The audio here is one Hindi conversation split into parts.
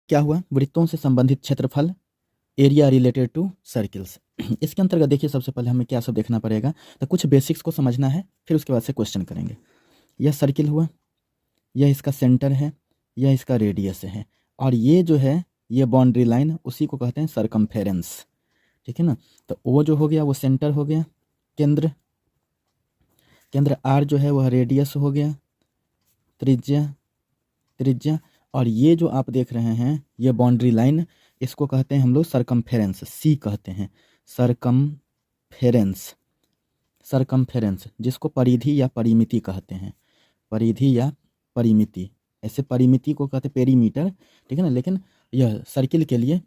क्या हुआ, वृत्तों से संबंधित क्षेत्रफल, एरिया रिलेटेड टू सर्किल्स। इसके अंतर्गत देखिए सबसे पहले हमें क्या सब देखना पड़ेगा, तो कुछ बेसिक्स को समझना है, फिर उसके बाद से क्वेश्चन करेंगे। यह सर्किल हुआ, यह इसका सेंटर है, यह इसका रेडियस है, और ये जो है ये बाउंड्री लाइन, उसी को कहते हैं सरकमफेरेंस। ठीक है ना। तो ओ जो हो गया वो सेंटर हो गया, केंद्र, केंद्र आर जो है वह रेडियस हो गया, त्रिज्या, त्रिज्या, और ये जो आप देख रहे हैं ये बाउंड्री लाइन, इसको कहते हैं हम लोग सरकमफेरेंस, सी कहते हैं, सरकमफेरेंस, सरकमफेरेंस, जिसको परिधि या परिमिति कहते हैं, परिधि या परिमिति, ऐसे परिमिति को कहते हैं पेरीमीटर। ठीक है ना, लेकिन यह सर्किल के लिए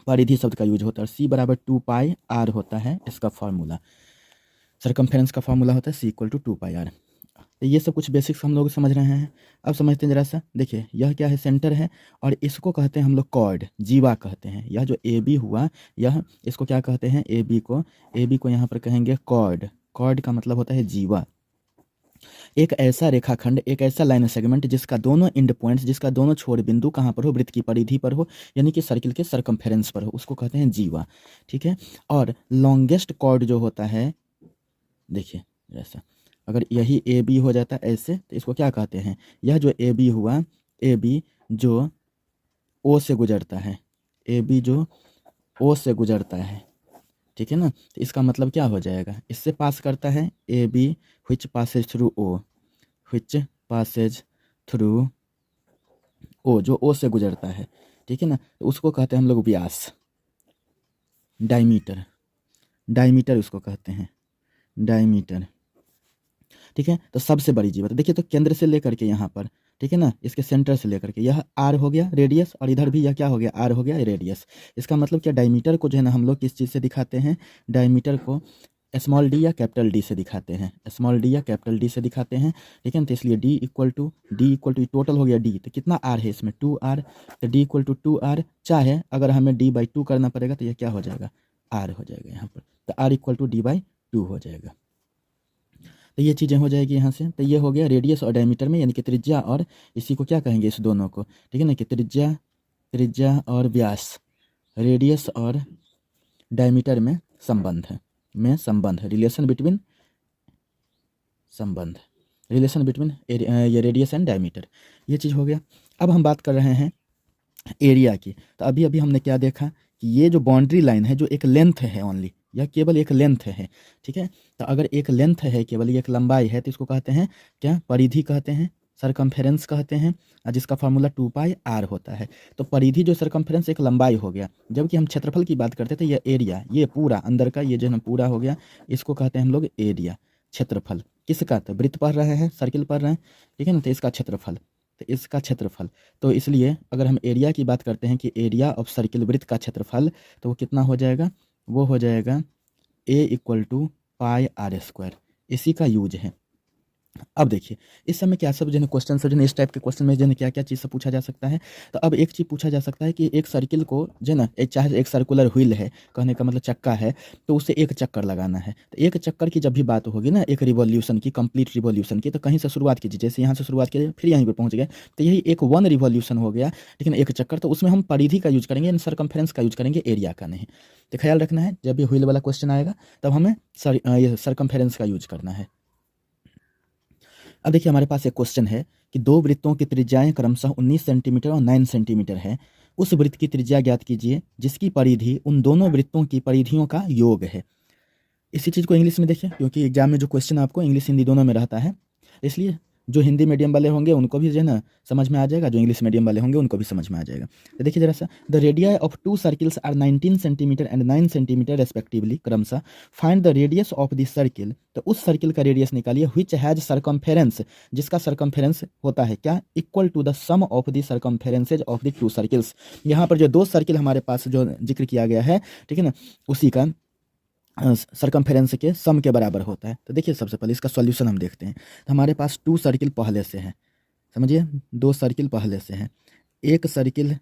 परिधि शब्द का यूज होता है। सी बराबर 2πr होता है इसका फॉर्मूला, सरकमफेरेंस का फॉर्मूला होता है सी इक्वल टू 2πr। तो ये सब कुछ बेसिक्स हम लोग समझ रहे हैं। अब समझते हैं जरा सा, देखिए यह क्या है, सेंटर है, और इसको कहते हैं हम लोग कॉर्ड, जीवा कहते हैं। यह जो ए बी हुआ, यह इसको क्या कहते हैं, ए बी को यहाँ पर कहेंगे कॉर्ड। कॉर्ड का मतलब होता है जीवा। एक ऐसा रेखाखंड, एक ऐसा लाइन सेगमेंट जिसका दोनों एंड पॉइंट्स, जिसका दोनों छोर बिंदु कहाँ पर हो, वृत्त की परिधि पर हो, यानी कि सर्किल के सरकमफेरेंस पर हो, उसको कहते हैं जीवा। ठीक है। और लॉन्गेस्ट कॉर्ड जो होता है, देखिए ऐसा, अगर यही ए बी हो जाता है ऐसे, तो इसको क्या कहते हैं, यह जो ए बी हुआ, ए बी जो ओ से गुजरता है, ए बी जो ओ से गुजरता है, ठीक है ना, तो इसका मतलब क्या हो जाएगा, इससे पास करता है A B which passes through O, which passes through O, जो ओ से गुजरता है। ठीक है ना, तो उसको कहते हैं हम लोग व्यास, डायमीटर, डायमीटर उसको कहते हैं, डायमीटर। ठीक है। तो सबसे बड़ी जीवा, तो देखिए, तो केंद्र से लेकर के यहाँ पर, ठीक है ना, इसके सेंटर से लेकर के यह आर हो गया रेडियस, और इधर भी यह क्या हो गया, आर हो गया रेडियस। इसका मतलब क्या, डायमीटर को जो है ना हम लोग किस चीज़ से दिखाते हैं, डायमीटर को स्मॉल डी या कैपिटल डी से दिखाते हैं, स्मॉल डी या कैपिटल डी से दिखाते हैं। ठीक है ना, तो इसलिए डी इक्वल टू टोटल हो गया डी, तो कितना आर है इसमें, 2r, तो डी इक्वल टू 2r, चाहे अगर हमें d/2 करना पड़ेगा तो यह क्या हो जाएगा, आर हो जाएगा यहाँ पर, तो आर इक्वल टू d/2 हो जाएगा। तो ये चीज़ें हो जाएगी यहाँ से। तो ये हो गया रेडियस और डायमीटर में, यानी कि त्रिज्या, और इसी को क्या कहेंगे, इस दोनों को, ठीक है ना, कि त्रिज्या, त्रिज्या और व्यास, रेडियस और डायमीटर में संबंध है, में संबंध, रिलेशन बिटवीन, संबंध, रिलेशन बिटवीन ये रेडियस एंड डायमीटर, ये चीज़ हो गया। अब हम बात कर रहे हैं एरिया की। तो अभी अभी हमने क्या देखा कि ये जो बाउंड्री लाइन है, जो एक लेंथ है ओनली, यह केवल एक लेंथ है। ठीक है। तो अगर एक लेंथ है, केवल एक लंबाई है, तो इसको कहते हैं क्या, परिधि कहते हैं, सरकमफेरेंस कहते हैं, और जिसका फार्मूला 2πr होता है। तो परिधि जो सरकमफेरेंस एक लंबाई हो गया, जबकि हम क्षेत्रफल की बात करते थे, यह एरिया, ये पूरा अंदर का ये जो है पूरा हो गया, इसको कहते हैं हम लोग एरिया, क्षेत्रफल। किसका, तो वृत्त पढ़ रहे हैं, सर्किल पढ़ रहे हैं, ठीक है ना, तो इसका क्षेत्रफल, तो इसका क्षेत्रफल। तो इसलिए अगर हम एरिया की बात करते हैं कि एरिया ऑफ सर्किल, वृत्त का क्षेत्रफल, तो वो कितना हो जाएगा, वो हो जाएगा ए इक्वल टू πr², इसी का यूज है। अब देखिए इस समय क्या सब जो है क्वेश्चन सब जो है, इस टाइप के क्वेश्चन में जो है क्या क्या चीज़ से पूछा जा सकता है। तो अब एक चीज़ पूछा जा सकता है कि एक सर्किल को जो है ना, चाहे एक सर्कुलर व्हील है, कहने का मतलब चक्का है, तो उसे एक चक्कर लगाना है। तो एक चक्कर की जब भी बात होगी ना, एक रिवॉल्यूशन की, कंप्लीट रिवॉल्यूशन की, तो कहीं से शुरुआत कीजिए, जैसे यहाँ से शुरुआत कीजिए, फिर यहीं पर पहुँच गए, तो यही एक 1 रिवॉल्यूशन हो गया, लेकिन एक चक्कर। तो उसमें हम परिधि का यूज करेंगे, सरकमफेरेंस का यूज करेंगे, एरिया का नहीं। तो ख्याल रखना है, जब भी व्हील वाला क्वेश्चन आएगा तब हमें ये सरकमफेरेंस का यूज करना है। अब देखिए हमारे पास एक क्वेश्चन है कि दो वृत्तों की त्रिज्याएं क्रमशः 19 सेंटीमीटर और 9 सेंटीमीटर है। उस वृत्त की त्रिज्या ज्ञात कीजिए जिसकी परिधि उन दोनों वृत्तों की परिधियों का योग है। इसी चीज़ को इंग्लिश में देखिए, क्योंकि एग्जाम में जो क्वेश्चन आपको इंग्लिश हिंदी दोनों में रहता है, इसलिए जो हिंदी मीडियम वाले होंगे उनको भी जो है ना समझ में आ जाएगा, जो इंग्लिश मीडियम वाले होंगे उनको भी समझ में आ जाएगा। तो देखिए जरा सा, the radii of 2 circles are 19 centimetre and 9 centimetre respectively, क्रमशः find the radius of the circle. तो उस सर्किल का रेडियस निकालिए, व्हिच हैज सरकमफेरेंस, जिसका सरकमफेरेंस होता है क्या, equal to the sum of the circumferences of the 2 circles. यहाँ पर जो 2 सर्किल हमारे पास जो जिक्र किया गया है, ठीक है ना, उसी का सरकमफेरेंस के सम के बराबर होता है। तो देखिए सबसे पहले इसका सॉल्यूशन हम देखते हैं। तो हमारे पास 2 सर्किल पहले से है, समझिए 2 सर्किल पहले से हैं। एक सर्किल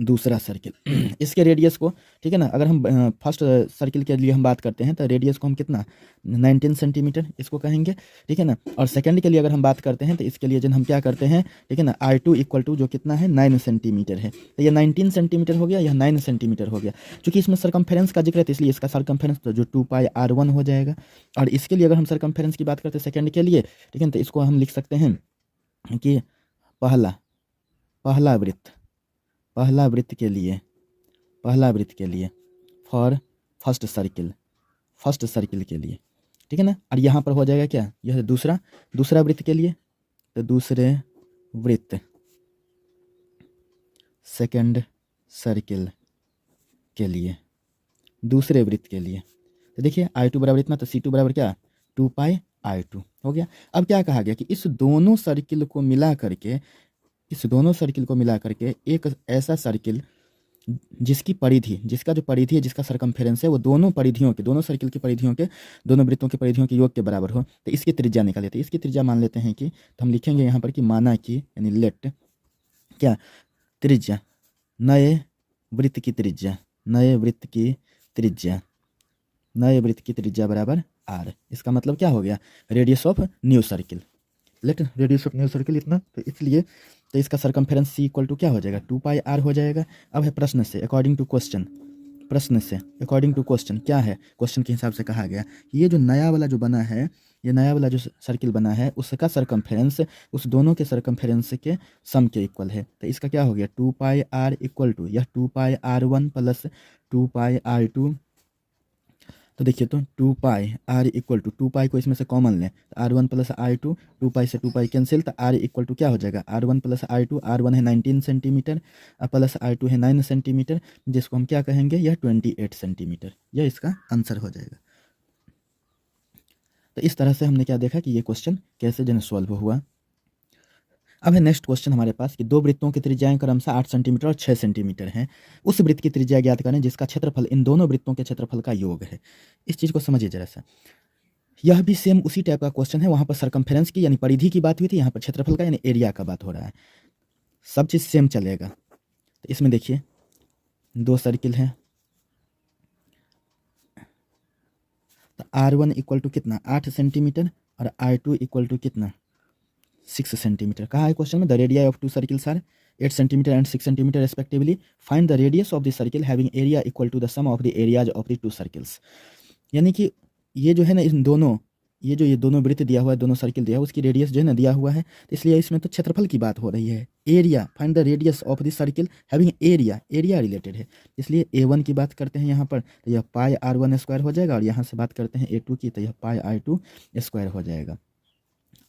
दूसरा सर्किल इसके रेडियस को, ठीक है ना, अगर हम फर्स्ट सर्किल के लिए हम बात करते हैं तो रेडियस को हम कितना 19 सेंटीमीटर इसको कहेंगे, ठीक है ना। और सेकंड के लिए अगर हम बात करते हैं तो इसके लिए जब हम क्या करते हैं, ठीक है ना, R2 इक्वल टू जो कितना है 9 सेंटीमीटर है, तो ये 19 सेंटीमीटर हो गया, यह 9 सेंटीमीटर हो गया। चूँकि इसमें सरकमफेरेंस का जिक्र है तो इसलिए इसका सरकमफेरेंस तो जो 2πr1 हो जाएगा। और इसके लिए अगर हम सरकमफेरेंस की बात करते हैं सेकेंड के लिए, ठीक है ना, तो इसको हम लिख सकते हैं कि पहला वृत्त के लिए फॉर फर्स्ट सर्किल के लिए, ठीक है ना। और यहाँ पर हो जाएगा क्या, यह दूसरा वृत्त के लिए, तो दूसरे वृत्त सेकंड सर्किल के लिए, दूसरे वृत्त के लिए, तो देखिए I2 बराबर इतना, तो C2 बराबर क्या 2πr2 हो गया। अब क्या कहा गया कि इस दोनों सर्किल को मिला करके एक ऐसा सर्किल जिसका जो परिधि है, जिसका सरकमफेरेंस है वो दोनों सर्किल की परिधियों के, दोनों वृत्तों की परिधियों के योग के बराबर हो, तो इसकी त्रिज्या निकाल लेते हैं। इसकी त्रिज्या मान लेते हैं कि, तो हम लिखेंगे यहाँ पर कि माना कि, यानी लेट क्या त्रिज्या, नए वृत्त की त्रिज्या बराबर r। इसका मतलब क्या हो गया, radius of new circle, let radius of new circle इतना, तो इसलिए तो इसका सरकमफेरेंस C इक्वल टू क्या हो जाएगा 2πr हो जाएगा। अब है प्रश्न से अकॉर्डिंग टू क्वेश्चन क्या है, क्वेश्चन के हिसाब से कहा गया कि ये जो नया वाला जो सर्किल बना है उसका सरकमफेरेंस उस दोनों के सरकमफेरेंस के सम के इक्वल है। तो इसका क्या हो गया 2πr इक्वल टू यह 2πr1 प्लस 2πr2, तो देखिए तो 2πr इक्वल टू 2π को इसमें से कॉमन लें तो r1 प्लस r2, 2π से 2π कैंसिल, तो r इक्वल टू क्या हो जाएगा r1 प्लस r2, r1 है 19 सेंटीमीटर प्लस r2 है 9 सेंटीमीटर, जिसको हम क्या कहेंगे यह 28 सेंटीमीटर, यह इसका आंसर हो जाएगा। तो इस तरह से हमने क्या देखा कि ये क्वेश्चन कैसे जो सॉल्व हुआ। अब है नेक्स्ट क्वेश्चन हमारे पास कि दो वृत्तों की त्रिज्याएं क्रमशः 8 सेंटीमीटर और 6 सेंटीमीटर हैं। उस वृत्त की त्रिज्या ज्ञात करें जिसका क्षेत्रफल इन दोनों वृत्तों के क्षेत्रफल का योग है। इस चीज़ को समझिए जरा सा, यह भी सेम उसी टाइप का क्वेश्चन है। वहाँ पर सरकमफेरेंस की यानी परिधि की बात हुई थी, यहाँ पर क्षेत्रफल का यानी एरिया का बात हो रहा है। सब चीज़ सेम चलेगा। तो इसमें देखिए दो सर्किल हैं, तो R1 इक्वल टू कितना 8 सेंटीमीटर और R2 इक्वल टू कितना 6 सेंटीमीटर। कहा है क्वेश्चन में the radii of two circles are 8 centimetre and 6 centimetre respectively, find the radius of the circle having area equal to the sum of the areas of the two circles. यानी कि ये जो है ना ये दोनों वृत्त दिया हुआ है, दोनों सर्किल दिया हुआ है, उसकी रेडियस जो है ना दिया हुआ है, तो इसलिए इसमें तो क्षेत्रफल की बात हो रही है। Area, find the radius of the circle having area related है, इसलिए A1 की बात करते हैं यहाँ पर, तो यह πr1 स्क्वायर हो जाएगा, और यहाँ से बात करते हैं A2 की, तो यह πr2 स्क्वायर हो जाएगा।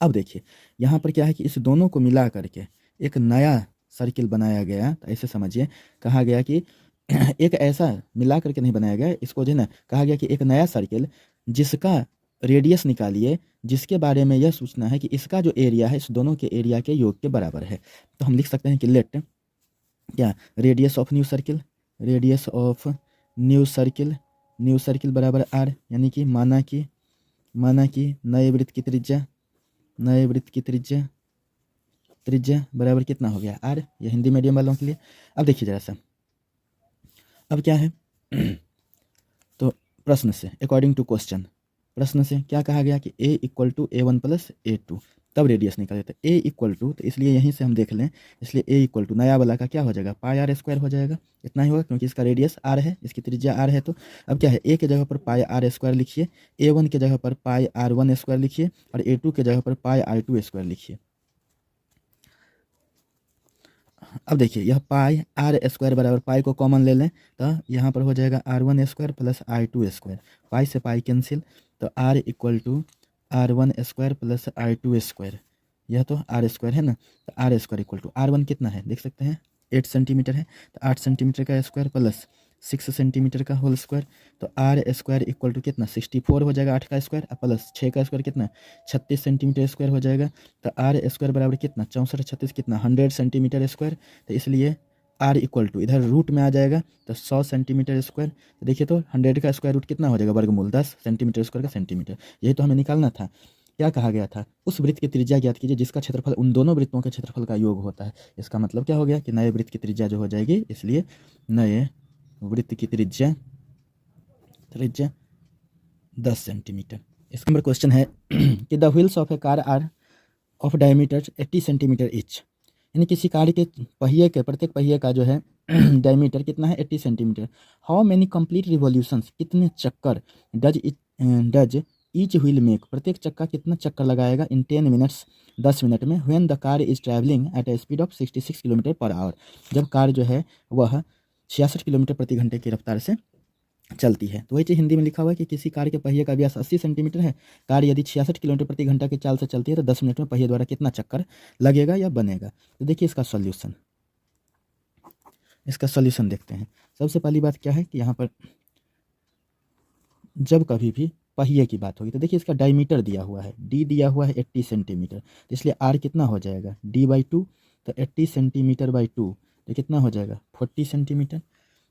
अब देखिए यहाँ पर क्या है कि इस दोनों को मिला करके एक नया सर्किल बनाया गया। तो ऐसे समझिए, कहा गया कि एक ऐसा मिला करके नहीं बनाया गया, इसको जो है ना कहा गया कि एक नया सर्किल जिसका रेडियस निकालिए, जिसके बारे में यह सूचना है कि इसका जो एरिया है इस दोनों के एरिया के योग के बराबर है। तो हम लिख सकते हैं कि लेट क्या रेडियस ऑफ न्यू सर्किल बराबर r, यानी कि माना कि नए वृत्त की त्रिज्या बराबर कितना हो गया r, ये हिंदी मीडियम वालों के लिए। अब देखिए जरा सा, अब क्या है तो प्रश्न से अकॉर्डिंग टू क्वेश्चन, प्रश्न से क्या कहा गया कि a equal to A1 plus A2, तब रेडियस निकाले थे a इक्वल टू, तो इसलिए यहीं से हम देख लें, इसलिए a इक्वल टू नया वाला का क्या हो जाएगा πr स्क्वायर हो जाएगा, इतना ही होगा क्योंकि इसका रेडियस r है, इसकी त्रिज्या r है। तो अब क्या है a के जगह पर πr स्क्वायर लिखिए, A1 के जगह पर πr1 स्क्वायर लिखिए, और A2 के जगह पर πr2 स्क्वायर लिखिए। अब देखिए यह πr स्क्वायर बराबर पाई को कॉमन ले लें, तो यहाँ पर हो जाएगा r1 square plus r2 square, pi से पाई कैंसिल, तो r equal to r1 square plus r2 square, यह तो r स्क्वायर है ना, तो r square equal to r1 कितना है देख सकते हैं 8 सेंटीमीटर है, तो 8 सेंटीमीटर का स्क्वायर प्लस 6 सेंटीमीटर का होल स्क्वायर, तो r स्क्वायर इक्वल टू कितना 64 हो जाएगा 8 का स्क्वायर, प्लस 6 का स्क्वायर कितना 36 सेंटीमीटर स्क्वायर हो जाएगा। तो r स्क्वायर बराबर कितना 64 36 कितना 100 सेंटीमीटर स्क्वायर, तो इसलिए r इक्वल टू इधर रूट में आ जाएगा तो 100 सेंटीमीटर स्क्वायर। तो देखिए तो 100 का स्क्वायर रूट कितना हो जाएगा वर्गमूल 10 सेंटीमीटर स्क्वायर का सेंटीमीटर, यही तो हमें निकालना था। क्या कहा गया था, उस वृत्त की त्रिज्या ज्ञात कीजिए जिसका क्षेत्रफल उन दोनों वृत्तों के क्षेत्रफल का योग होता है। इसका मतलब क्या हो गया कि नए वृत्त की त्रिज्या जो हो जाएगी, इसलिए नए वृत्त की त्रिज्या त्रिज्या 10 सेंटीमीटर। इसका नंबर क्वेश्चन है कि the wheels of a car are of diameter 80 centimetre each, यानी किसी कार के पहिए के प्रत्येक पहिए का जो है डायमीटर कितना है 80 centimetre. How many complete revolutions, कितने चक्कर डज ईच व्हील मेक, प्रत्येक चक्का कितना चक्कर लगाएगा इन 10 मिनट्स, 10 मिनट में, when the car is travelling eight A speed of 66 kilometre per our, जब कार जो है वह 66 किलोमीटर प्रति घंटे की रफ्तार से चलती है। तो वही चीज़ हिंदी में लिखा हुआ है कि किसी कार के पहिए का व्यास 80 सेंटीमीटर है, कार यदि 66 किलोमीटर प्रति घंटा की चाल से चलती है तो 10 मिनट में पहिए द्वारा कितना चक्कर लगेगा या बनेगा। तो देखिए इसका सॉल्यूशन देखते हैं। सबसे पहली बात क्या है कि यहाँ पर जब कभी भी पहिए की बात होगी तो देखिए इसका डायमीटर दिया हुआ है, डी दिया हुआ है 80 सेंटीमीटर, तो इसलिए आर कितना हो जाएगा d/2, तो 80 सेंटीमीटर बाई 2 तो कितना हो जाएगा 40 सेंटीमीटर,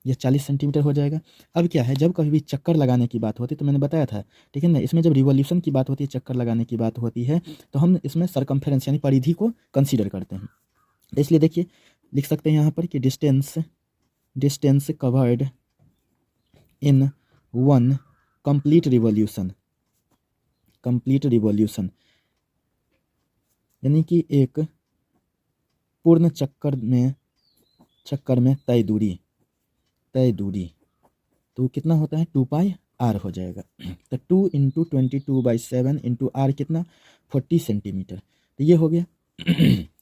यह 40 सेंटीमीटर हो जाएगा। अब क्या है, जब कभी भी चक्कर लगाने की बात होती है तो मैंने बताया था, ठीक है ना, इसमें जब रिवॉल्यूशन की बात होती है, चक्कर लगाने की बात होती है, तो हम इसमें सरकमफेरेंस यानी परिधि को कंसीडर करते हैं। इसलिए देखिए लिख सकते हैं यहाँ पर कि distance covered in one complete revolution, यानी कि एक पूर्ण चक्कर में तय दूरी तो कितना होता है 2πr हो जाएगा। तो 2 × 22/7 × r कितना 40 सेंटीमीटर, तो ये हो गया।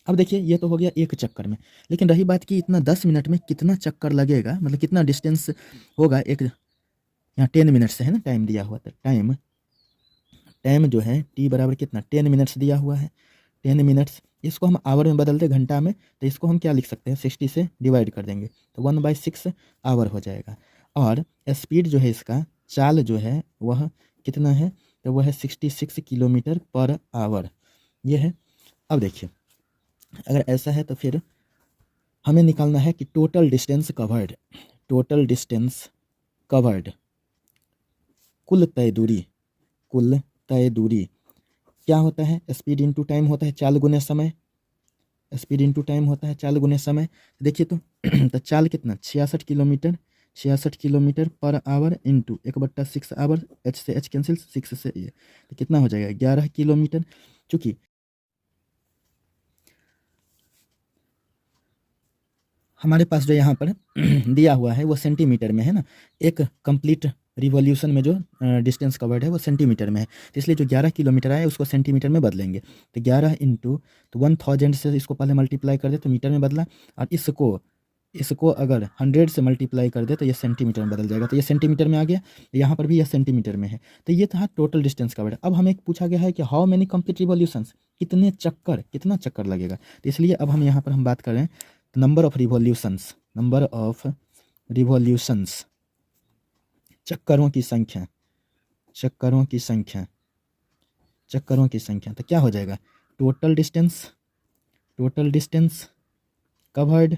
अब देखिए ये तो हो गया एक चक्कर में, लेकिन रही बात कि इतना 10 मिनट में कितना चक्कर लगेगा, मतलब कितना डिस्टेंस होगा, एक यहाँ 10 मिनट से है ना टाइम दिया हुआ, तो टाइम जो है t बराबर कितना 10 मिनट्स दिया हुआ है, 10 मिनट्स, इसको हम आवर में बदलते घंटा में, तो इसको हम क्या लिख सकते हैं 60 से डिवाइड कर देंगे तो 1/6 आवर हो जाएगा। और स्पीड जो है इसका चाल जो है वह कितना है, तो वह है 66 किलोमीटर पर आवर, ये है। अब देखिए अगर ऐसा है तो फिर हमें निकालना है कि टोटल डिस्टेंस कवर्ड, कुल तय दूरी क्या होता है, स्पीड इंटू टाइम होता है, चाल गुने समय, देखिए तो तो चाल कितना 66 kilometre per hour into 1/6 hour, h से h कैंसिल, 6 से ये, तो कितना हो जाएगा 11 किलोमीटर। चूँकि हमारे पास जो यहाँ पर दिया हुआ है वो सेंटीमीटर में है ना, एक कंप्लीट रिवॉल्यूशन में जो डिस्टेंस कवर्ड है वो सेंटीमीटर में है, तो इसलिए जो 11 किलोमीटर आए उसको सेंटीमीटर में बदलेंगे, तो 11 इंटू तो 1000 से इसको पहले मल्टीप्लाई कर दे तो मीटर में बदला, और इसको अगर 100 से मल्टीप्लाई कर दे तो ये सेंटीमीटर में बदल जाएगा, तो ये सेंटीमीटर में आ गया, यहाँ पर भी यह सेंटीमीटर में है। तो ये था टोटल डिस्टेंस कवर्ड। अब हमें पूछा गया है कि हाउ मेनी कंप्लीट रिवॉल्यूशंस, कितना चक्कर लगेगा, तो इसलिए अब हम यहाँ पर हम बात कर रहे हैं नंबर ऑफ रिवॉल्यूशंस, चक्करों की संख्या, तो क्या हो जाएगा टोटल डिस्टेंस कवर्ड,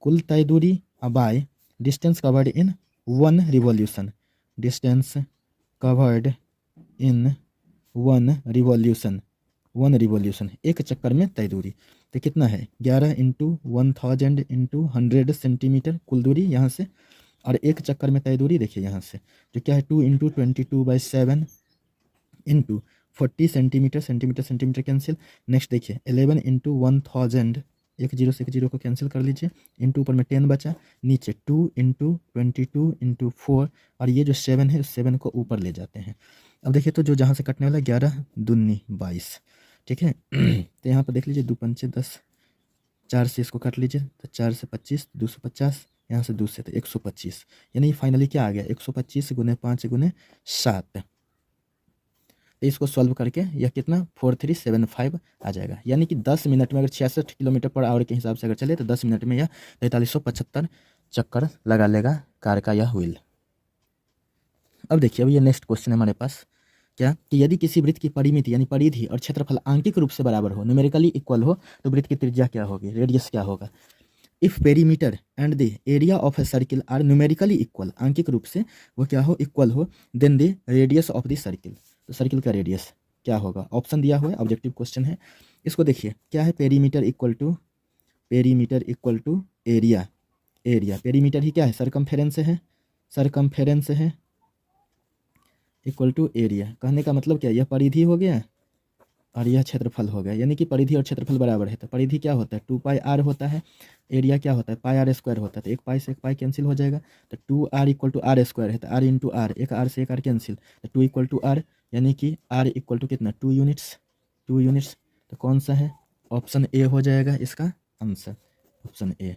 कुल तय दूरी, by distance covered in one revolution, एक चक्कर में तय दूरी, तो कितना है 11 × 1000 × 100 सेंटीमीटर कुल दूरी यहाँ से, और एक चक्कर में तय दूरी देखिए यहाँ से जो क्या है 2 × 22/7 × 40 सेंटीमीटर कैंसिल। नेक्स्ट देखिए 11 × 1000, 1 0 से 1 0 को कैंसिल कर लीजिए, इंटू ऊपर में 10 बचा, नीचे 2 × 22 × 4, और ये जो 7 है 7 को ऊपर ले जाते हैं। अब देखिए तो जो जहाँ से कटने वाला 11 दूनी 22, ठीक है। तो यहाँ पर देख लीजिए 2 पंचे 10, 4 से इसको काट लीजिए तो 4 से 25, 250, यहाँ से 2 से तो 125, यानी फाइनली क्या आ गया 125 × 5 × 7, इसको सॉल्व करके यह कितना 4375 आ जाएगा, यानी कि 10 मिनट में अगर 66 किलोमीटर पर आवर के हिसाब से अगर चले तो 10 मिनट में यह 4375 चक्कर लगा लेगा कार का यह व्हील। अब देखिए अब ये नेक्स्ट क्वेश्चन है हमारे पास, क्या कि यदि किसी वृत्त की परिमिति यानी परिधि और क्षेत्रफल आंकिक रूप से बराबर हो, न्यूमेरिकली इक्वल हो, तो वृत्त की त्रिज्या क्या होगी, रेडियस क्या होगा। If perimeter and the area of a circle are numerically equal, आंकिक रूप से वो क्या हो इक्वल हो, then the radius of the circle, तो सर्किल का रेडियस क्या होगा? ऑप्शन दिया हुआ है, ऑब्जेक्टिव क्वेश्चन है। इसको देखिए क्या है, perimeter equal to area. Area perimeter ही क्या है, सरकमफेरेंस है, सरकमफेरेंस है इक्वल टू एरिया। कहने का मतलब क्या, यह परिधि हो गया और यह क्षेत्रफल हो गया, यानी कि परिधि और क्षेत्रफल बराबर है। तो परिधि क्या होता है, 2πr होता है, एरिया क्या होता है, πr² होता है। तो एक पाई से एक पाई कैंसिल हो जाएगा, तो 2r इक्वल टू r² है, तो r इंटू आर, एक r से एक r कैंसिल, तो 2 इक्वल टू r, यानी कि r इक्वल टू कितना, 2 यूनिट्स, 2 यूनिट्स। तो कौन सा है, ऑप्शन ए हो जाएगा इसका आंसर, ऑप्शन ए।